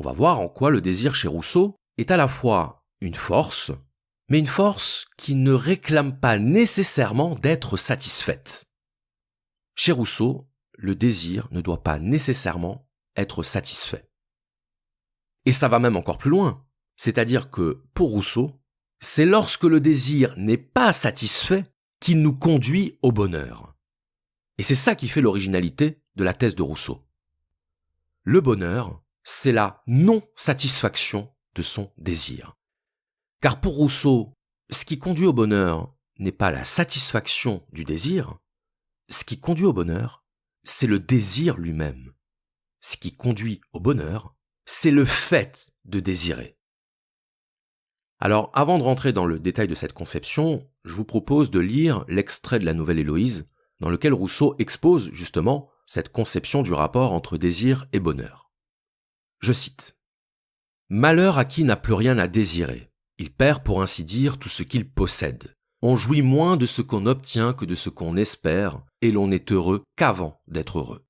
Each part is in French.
On va voir en quoi le désir chez Rousseau est à la fois une force, mais une force qui ne réclame pas nécessairement d'être satisfaite. Chez Rousseau, le désir ne doit pas nécessairement être satisfait. Et ça va même encore plus loin, c'est-à-dire que pour Rousseau, c'est lorsque le désir n'est pas satisfait qu'il nous conduit au bonheur. Et c'est ça qui fait l'originalité de la thèse de Rousseau. Le bonheur, c'est la non-satisfaction de son désir. Car pour Rousseau, ce qui conduit au bonheur n'est pas la satisfaction du désir, ce qui conduit au bonheur, c'est le désir lui-même. Ce qui conduit au bonheur, c'est le fait de désirer. Alors, avant de rentrer dans le détail de cette conception, je vous propose de lire l'extrait de la Nouvelle Héloïse, dans lequel Rousseau expose justement cette conception du rapport entre désir et bonheur. Je cite. « Malheur à qui n'a plus rien à désirer. Il perd pour ainsi dire tout ce qu'il possède. On jouit moins de ce qu'on obtient que de ce qu'on espère, et l'on n'est heureux qu'avant d'être heureux.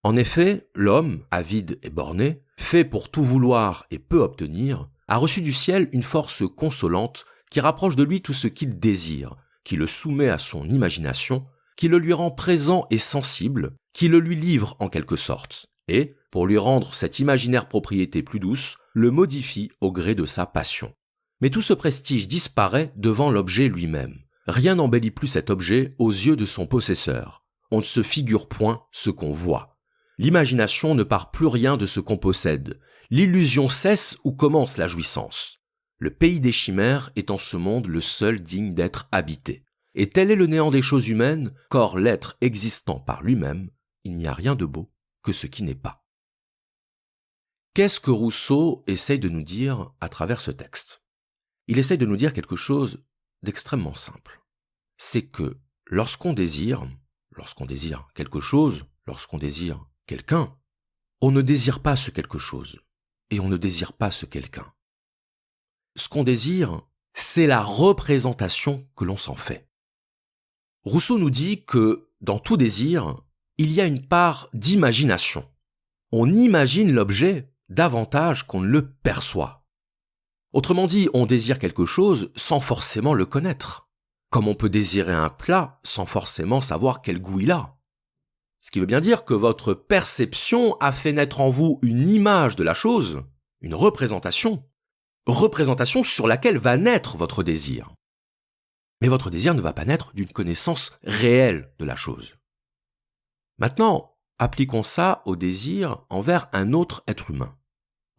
En effet, l'homme, avide et borné, fait pour tout vouloir et peu obtenir, a reçu du ciel une force consolante qui rapproche de lui tout ce qu'il désire, qui le soumet à son imagination, qui le lui rend présent et sensible, qui le lui livre en quelque sorte, et, pour lui rendre cette imaginaire propriété plus douce, le modifie au gré de sa passion. Mais tout ce prestige disparaît devant l'objet lui-même. Rien n'embellit plus cet objet aux yeux de son possesseur. On ne se figure point ce qu'on voit. L'imagination ne part plus rien de ce qu'on possède. L'illusion cesse où commence la jouissance. Le pays des chimères est en ce monde le seul digne d'être habité. Et tel est le néant des choses humaines, qu'hors l'être existant par lui-même, il n'y a rien de beau que ce qui n'est pas. » Qu'est-ce que Rousseau essaye de nous dire à travers ce texte ? Il essaye de nous dire quelque chose d'extrêmement simple. C'est que lorsqu'on désire quelque chose, lorsqu'on désire quelqu'un, on ne désire pas ce quelque chose et on ne désire pas ce quelqu'un. Ce qu'on désire, c'est la représentation que l'on s'en fait. Rousseau nous dit que dans tout désir, il y a une part d'imagination. On imagine l'objet davantage qu'on ne le perçoit. Autrement dit, on désire quelque chose sans forcément le connaître, comme on peut désirer un plat sans forcément savoir quel goût il a. Ce qui veut bien dire que votre perception a fait naître en vous une image de la chose, une représentation sur laquelle va naître votre désir. Mais votre désir ne va pas naître d'une connaissance réelle de la chose. Maintenant, appliquons ça au désir envers un autre être humain,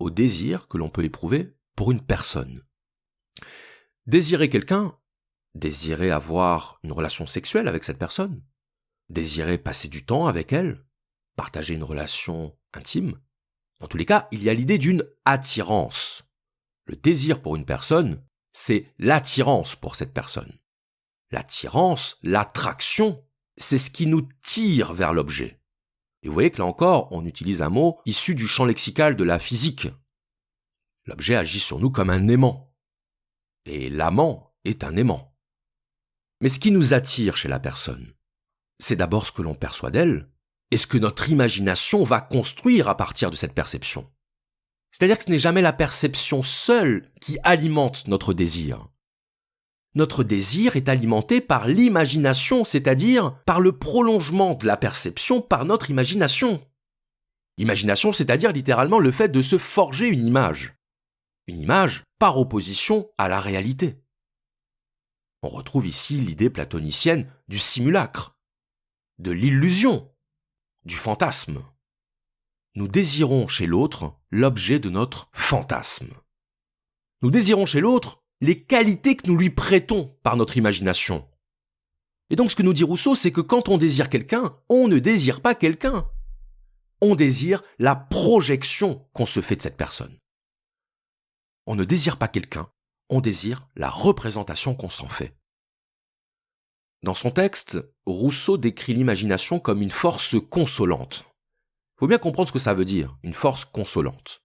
au désir que l'on peut éprouver pour une personne. Désirer quelqu'un, désirer avoir une relation sexuelle avec cette personne, désirer passer du temps avec elle, partager une relation intime, dans tous les cas, il y a l'idée d'une attirance. Le désir pour une personne, c'est l'attirance pour cette personne. L'attirance, l'attraction, c'est ce qui nous tire vers l'objet. Et vous voyez que là encore, on utilise un mot issu du champ lexical de la physique. L'objet agit sur nous comme un aimant. Et l'amant est un aimant. Mais ce qui nous attire chez la personne, c'est d'abord ce que l'on perçoit d'elle et ce que notre imagination va construire à partir de cette perception. C'est-à-dire que ce n'est jamais la perception seule qui alimente notre désir. Notre désir est alimenté par l'imagination, c'est-à-dire par le prolongement de la perception par notre imagination. L'imagination, c'est-à-dire littéralement le fait de se forger une image. Une image par opposition à la réalité. On retrouve ici l'idée platonicienne du simulacre, de l'illusion, du fantasme. Nous désirons chez l'autre l'objet de notre fantasme. Nous désirons chez l'autre les qualités que nous lui prêtons par notre imagination. Et donc ce que nous dit Rousseau, c'est que quand on désire quelqu'un, on ne désire pas quelqu'un. On désire la projection qu'on se fait de cette personne. On ne désire pas quelqu'un, on désire la représentation qu'on s'en fait. Dans son texte, Rousseau décrit l'imagination comme une force consolante. Il faut bien comprendre ce que ça veut dire, une force consolante.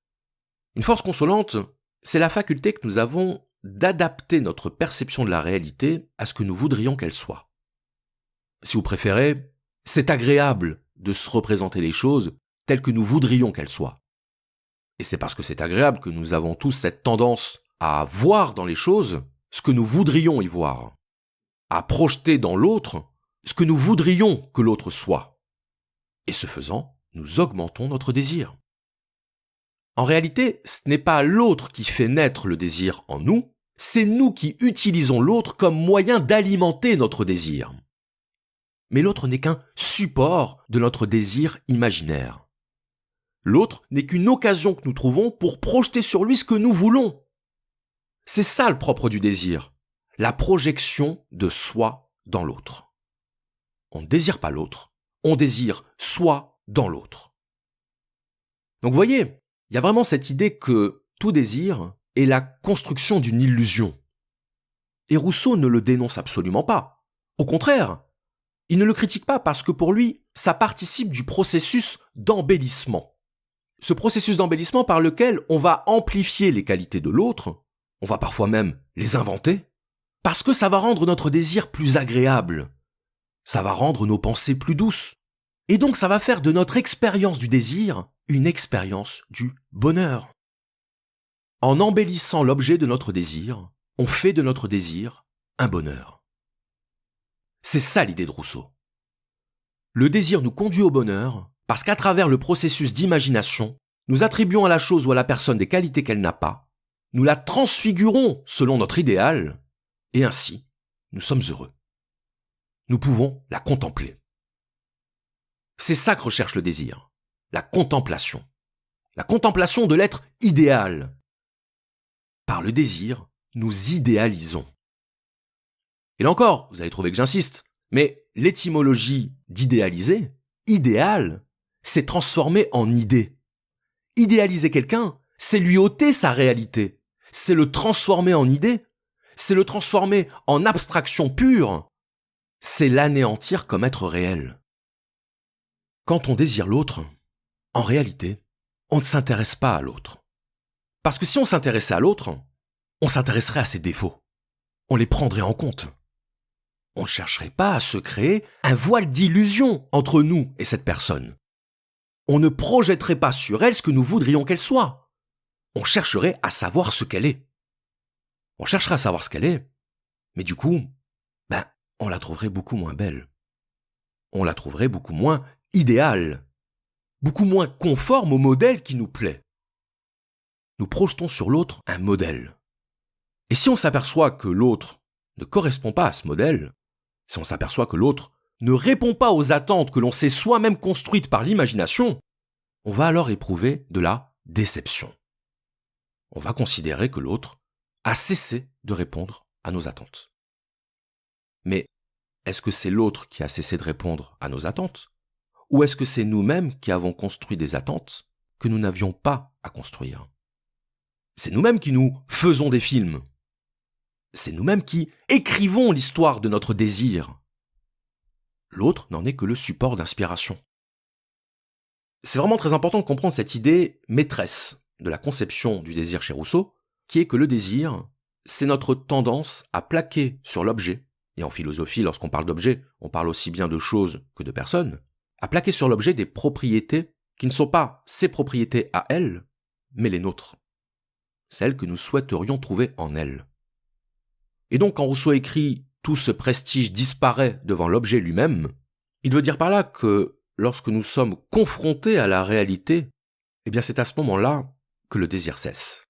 Une force consolante, c'est la faculté que nous avons d'adapter notre perception de la réalité à ce que nous voudrions qu'elle soit. Si vous préférez, c'est agréable de se représenter les choses telles que nous voudrions qu'elles soient. Et c'est parce que c'est agréable que nous avons tous cette tendance à voir dans les choses ce que nous voudrions y voir, à projeter dans l'autre ce que nous voudrions que l'autre soit. Et ce faisant, nous augmentons notre désir. En réalité, ce n'est pas l'autre qui fait naître le désir en nous, c'est nous qui utilisons l'autre comme moyen d'alimenter notre désir. Mais l'autre n'est qu'un support de notre désir imaginaire. L'autre n'est qu'une occasion que nous trouvons pour projeter sur lui ce que nous voulons. C'est ça le propre du désir, la projection de soi dans l'autre. On ne désire pas l'autre, on désire soi dans l'autre. Donc vous voyez, il y a vraiment cette idée que tout désir est la construction d'une illusion. Et Rousseau ne le dénonce absolument pas. Au contraire, il ne le critique pas parce que pour lui, ça participe du processus d'embellissement. Ce processus d'embellissement par lequel on va amplifier les qualités de l'autre, on va parfois même les inventer, parce que ça va rendre notre désir plus agréable, ça va rendre nos pensées plus douces, et donc ça va faire de notre expérience du désir une expérience du bonheur. En embellissant l'objet de notre désir, on fait de notre désir un bonheur. C'est ça l'idée de Rousseau. Le désir nous conduit au bonheur parce qu'à travers le processus d'imagination, nous attribuons à la chose ou à la personne des qualités qu'elle n'a pas, nous la transfigurons selon notre idéal, et ainsi, nous sommes heureux. Nous pouvons la contempler. C'est ça que recherche le désir, la contemplation. La contemplation de l'être idéal. Par le désir, nous idéalisons. Et là encore, vous allez trouver que j'insiste, mais l'étymologie d'idéaliser, idéal, c'est transformer en idée. Idéaliser quelqu'un, c'est lui ôter sa réalité, c'est le transformer en idée, c'est le transformer en abstraction pure, c'est l'anéantir comme être réel. Quand on désire l'autre, en réalité, on ne s'intéresse pas à l'autre. Parce que si on s'intéressait à l'autre, on s'intéresserait à ses défauts. On les prendrait en compte. On ne chercherait pas à se créer un voile d'illusion entre nous et cette personne. On ne projetterait pas sur elle ce que nous voudrions qu'elle soit. On chercherait à savoir ce qu'elle est. On chercherait à savoir ce qu'elle est, mais du coup, on la trouverait beaucoup moins belle. On la trouverait beaucoup moins idéale, beaucoup moins conforme au modèle qui nous plaît. Nous projetons sur l'autre un modèle. Et si on s'aperçoit que l'autre ne correspond pas à ce modèle, si on s'aperçoit que l'autre ne répond pas aux attentes que l'on s'est soi-même construites par l'imagination, on va alors éprouver de la déception. On va considérer que l'autre a cessé de répondre à nos attentes. Mais est-ce que c'est l'autre qui a cessé de répondre à nos attentes ? Ou est-ce que c'est nous-mêmes qui avons construit des attentes que nous n'avions pas à construire ? C'est nous-mêmes qui nous faisons des films. C'est nous-mêmes qui écrivons l'histoire de notre désir. L'autre n'en est que le support d'inspiration. C'est vraiment très important de comprendre cette idée maîtresse de la conception du désir chez Rousseau, qui est que le désir, c'est notre tendance à plaquer sur l'objet, et en philosophie, lorsqu'on parle d'objet, on parle aussi bien de choses que de personnes, à plaquer sur l'objet des propriétés qui ne sont pas ses propriétés à elle, mais les nôtres. Celles que nous souhaiterions trouver en elle. Et donc quand Rousseau écrit « tout ce prestige disparaît devant l'objet lui-même », il veut dire par là que lorsque nous sommes confrontés à la réalité, c'est à ce moment-là que le désir cesse.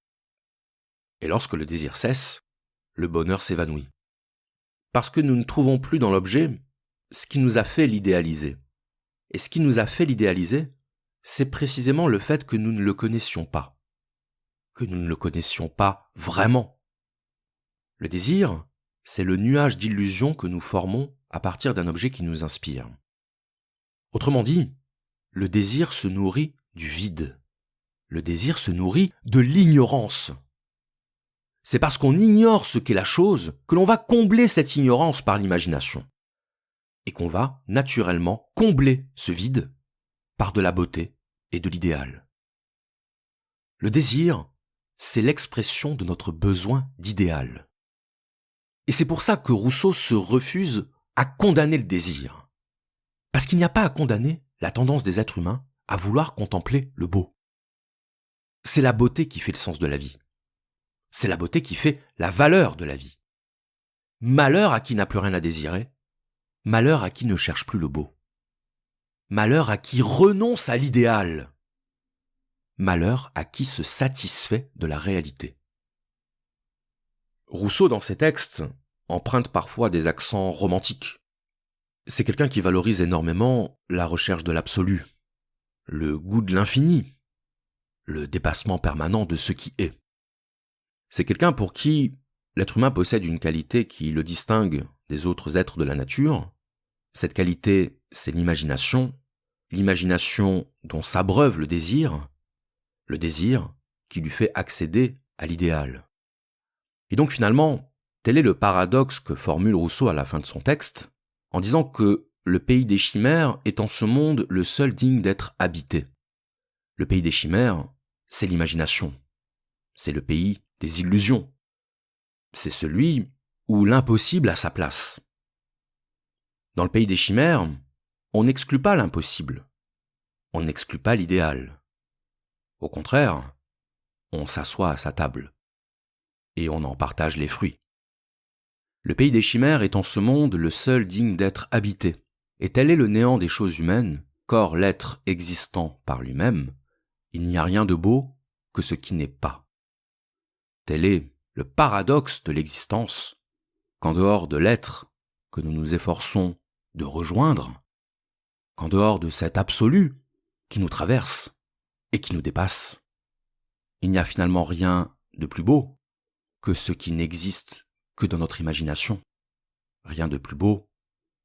Et lorsque le désir cesse, le bonheur s'évanouit. Parce que nous ne trouvons plus dans l'objet ce qui nous a fait l'idéaliser. Et ce qui nous a fait l'idéaliser, c'est précisément le fait que nous ne le connaissions pas. Que nous ne le connaissions pas vraiment. Le désir, c'est le nuage d'illusions que nous formons à partir d'un objet qui nous inspire. Autrement dit, le désir se nourrit du vide. Le désir se nourrit de l'ignorance. C'est parce qu'on ignore ce qu'est la chose que l'on va combler cette ignorance par l'imagination. Et qu'on va naturellement combler ce vide par de la beauté et de l'idéal. Le désir, c'est l'expression de notre besoin d'idéal. Et c'est pour ça que Rousseau se refuse à condamner le désir. Parce qu'il n'y a pas à condamner la tendance des êtres humains à vouloir contempler le beau. C'est la beauté qui fait le sens de la vie. C'est la beauté qui fait la valeur de la vie. Malheur à qui n'a plus rien à désirer, malheur à qui ne cherche plus le beau. Malheur à qui renonce à l'idéal. Malheur à qui se satisfait de la réalité. Rousseau, dans ses textes, emprunte parfois des accents romantiques. C'est quelqu'un qui valorise énormément la recherche de l'absolu, le goût de l'infini, le dépassement permanent de ce qui est. C'est quelqu'un pour qui l'être humain possède une qualité qui le distingue des autres êtres de la nature. Cette qualité, c'est l'imagination dont s'abreuve le désir qui lui fait accéder à l'idéal. Et donc finalement, tel est le paradoxe que formule Rousseau à la fin de son texte, en disant que le pays des chimères est en ce monde le seul digne d'être habité. Le pays des chimères, c'est l'imagination, c'est le pays des illusions, c'est celui où l'impossible a sa place. Dans le pays des chimères, on n'exclut pas l'impossible, on n'exclut pas l'idéal. Au contraire, on s'assoit à sa table et on en partage les fruits. Le pays des chimères est en ce monde le seul digne d'être habité, et tel est le néant des choses humaines, qu'hors l'être existant par lui-même, il n'y a rien de beau que ce qui n'est pas. Tel est le paradoxe de l'existence, qu'en dehors de l'être que nous nous efforçons de rejoindre, qu'en dehors de cet absolu qui nous traverse et qui nous dépasse, il n'y a finalement rien de plus beau que ce qui n'existe que dans notre imagination. Rien de plus beau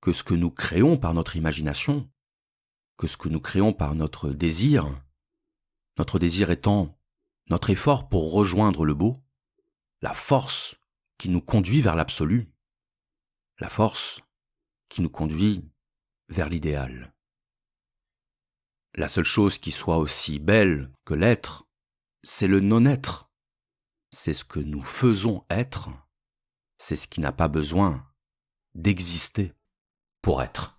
que ce que nous créons par notre imagination, que ce que nous créons par notre désir étant notre effort pour rejoindre le beau, la force qui nous conduit vers l'absolu, la force qui nous conduit vers l'idéal. La seule chose qui soit aussi belle que l'être, c'est le non-être. C'est ce que nous faisons être, c'est ce qui n'a pas besoin d'exister pour être.